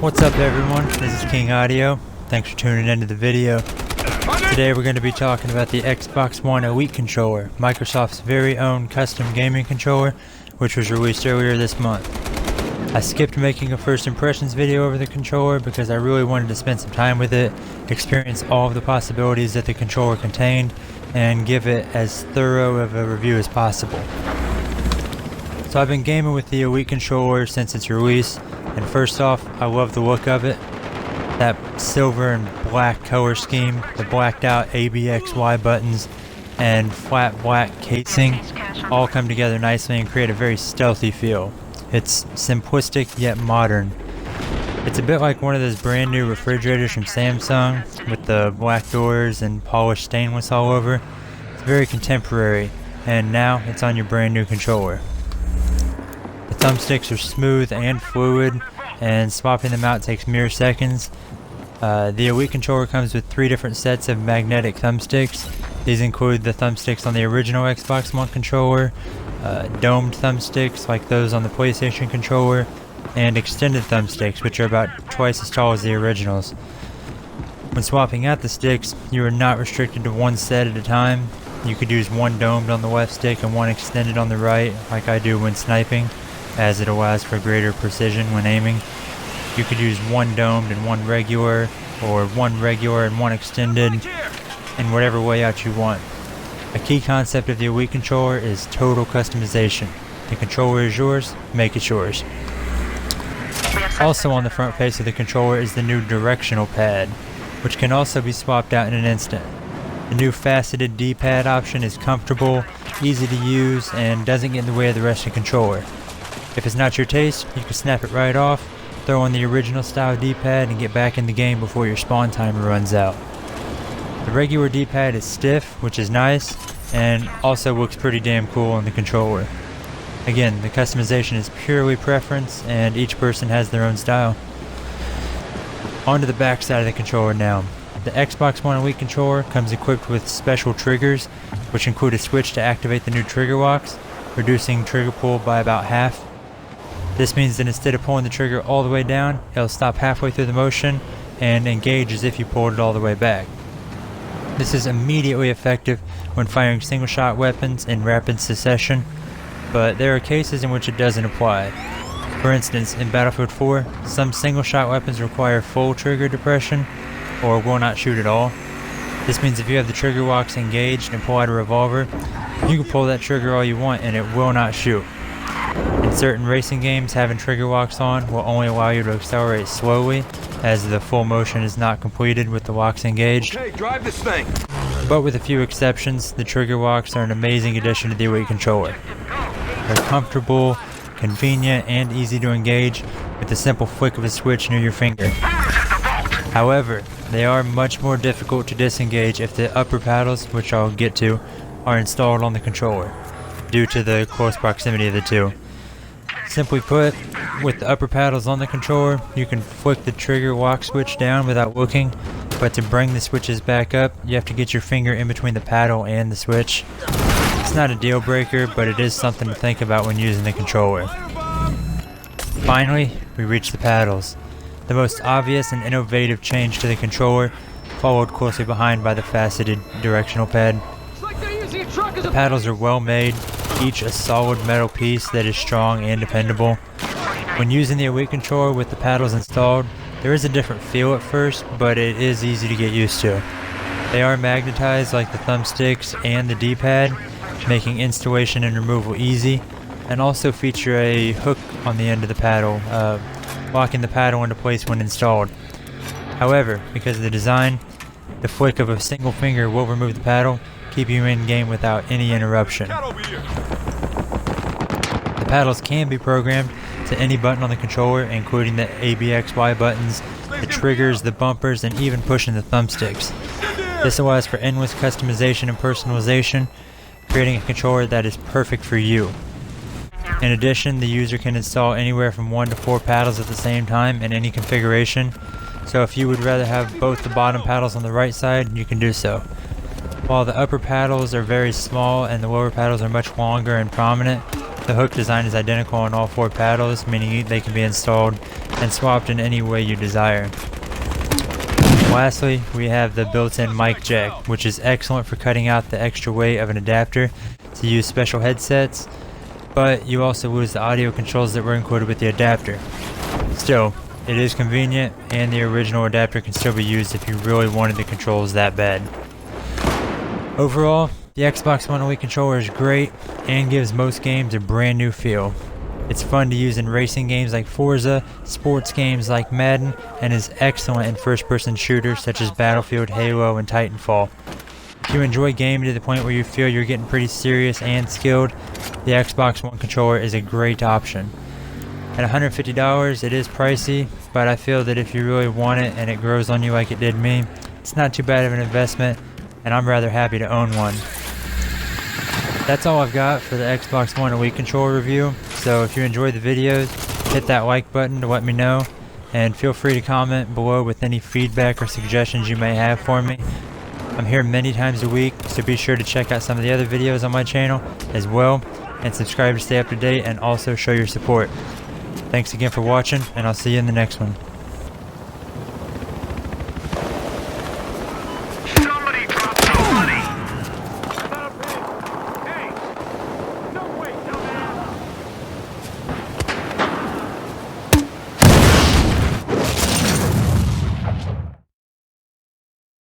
What's up everyone, this is King Audio. Thanks for tuning into the video. Today we're going to be talking about the Xbox One Elite controller, Microsoft's very own custom gaming controller, which was released earlier this month. I skipped making a first impressions video over the controller because I really wanted to spend some time with it, experience all of the possibilities that the controller contained, and give it as thorough of a review as possible. So I've been gaming with the Elite controller since its release, and first off, I love the look of it. That silver and black color scheme, the blacked out ABXY buttons, and flat black casing all come together nicely and create a very stealthy feel. It's simplistic yet modern. It's a bit like one of those brand new refrigerators from Samsung with the black doors and polished stainless all over. It's very contemporary, and now it's on your brand new controller. The thumbsticks are smooth and fluid, and swapping them out takes mere seconds. The Elite controller comes with 3 different sets of magnetic thumbsticks. These include the thumbsticks on the original Xbox One controller, domed thumbsticks like those on the PlayStation controller, and extended thumbsticks, which are about twice as tall as the originals. When swapping out the sticks, you are not restricted to one set at a time. You could use one domed on the left stick and one extended on the right, like I do when sniping, as it allows for greater precision when aiming. You could use one domed and one regular, or one regular and one extended, in whatever layout you want. A key concept of the Elite controller is total customization. The controller is yours, make it yours. Also on the front face of the controller is the new Directional Pad, which can also be swapped out in an instant. The new faceted D-pad option is comfortable, easy to use, and doesn't get in the way of the rest of the controller. If it's not your taste, you can snap it right off, throw on the original style D-pad, and get back in the game before your spawn timer runs out. The regular D-pad is stiff, which is nice, and also looks pretty damn cool on the controller. Again, the customization is purely preference, and each person has their own style. Onto the back side of the controller now. The Xbox One Elite controller comes equipped with special triggers, which include a switch to activate the new trigger locks, reducing trigger pull by about half. This means that instead of pulling the trigger all the way down, it'll stop halfway through the motion and engage as if you pulled it all the way back. This is immediately effective when firing single shot weapons in rapid succession, but there are cases in which it doesn't apply. For instance, in Battlefield 4, some single shot weapons require full trigger depression or will not shoot at all. This means if you have the trigger locks engaged and pull out a revolver, you can pull that trigger all you want and it will not shoot. In certain racing games, having trigger locks on will only allow you to accelerate slowly, as the full motion is not completed with the locks engaged. Okay, drive this thing. But with a few exceptions, the trigger locks are an amazing addition to the Elite controller. They're comfortable, convenient, and easy to engage with the simple flick of a switch near your finger. However, they are much more difficult to disengage if the upper paddles, which I'll get to, are installed on the controller, due to the close proximity of the two. Simply put, with the upper paddles on the controller, you can flick the trigger lock switch down without looking, but to bring the switches back up, you have to get your finger in between the paddle and the switch. It's not a deal breaker, but it is something to think about when using the controller. Finally, we reach the paddles. The most obvious and innovative change to the controller, followed closely behind by the faceted directional pad. The paddles are well made, each a solid metal piece that is strong and dependable. When using the Elite controller with the paddles installed, there is a different feel at first, but it is easy to get used to. They are magnetized like the thumbsticks and the D-pad, making installation and removal easy, and also feature a hook on the end of the paddle, locking the paddle into place when installed. However, because of the design, the flick of a single finger will remove the paddle, keep you in game without any interruption. The paddles can be programmed to any button on the controller, including the ABXY buttons, the triggers, the bumpers, and even pushing the thumbsticks. This allows for endless customization and personalization, creating a controller that is perfect for you. In addition, the user can install anywhere from 1 to 4 paddles at the same time in any configuration, so if you would rather have both the bottom paddles on the right side, you can do so. While the upper paddles are very small and the lower paddles are much longer and prominent, The hook design is identical on all 4 paddles, meaning they can be installed and swapped in any way you desire. Lastly, we have the built-in mic jack, which is excellent for cutting out the extra weight of an adapter to use special headsets, but you also lose the audio controls that were included with the adapter. Still, it is convenient, and the original adapter can still be used if you really wanted the controls that bad. Overall, the Xbox One Elite controller is great and gives most games a brand new feel. It's fun to use in racing games like Forza, sports games like Madden, and is excellent in first-person shooters such as Battlefield, Halo, and Titanfall. If you enjoy gaming to the point where you feel you're getting pretty serious and skilled, the Xbox One controller is a great option. At $150, it is pricey, but I feel that if you really want it and it grows on you like it did me, it's not too bad of an investment, and I'm rather happy to own one. That's all I've got for the Xbox One Elite controller review, so if you enjoyed the videos, hit that like button to let me know, and feel free to comment below with any feedback or suggestions you may have for me. I'm here many times a week, so be sure to check out some of the other videos on my channel as well, and subscribe to stay up to date and also show your support. Thanks again for watching, and I'll see you in the next one.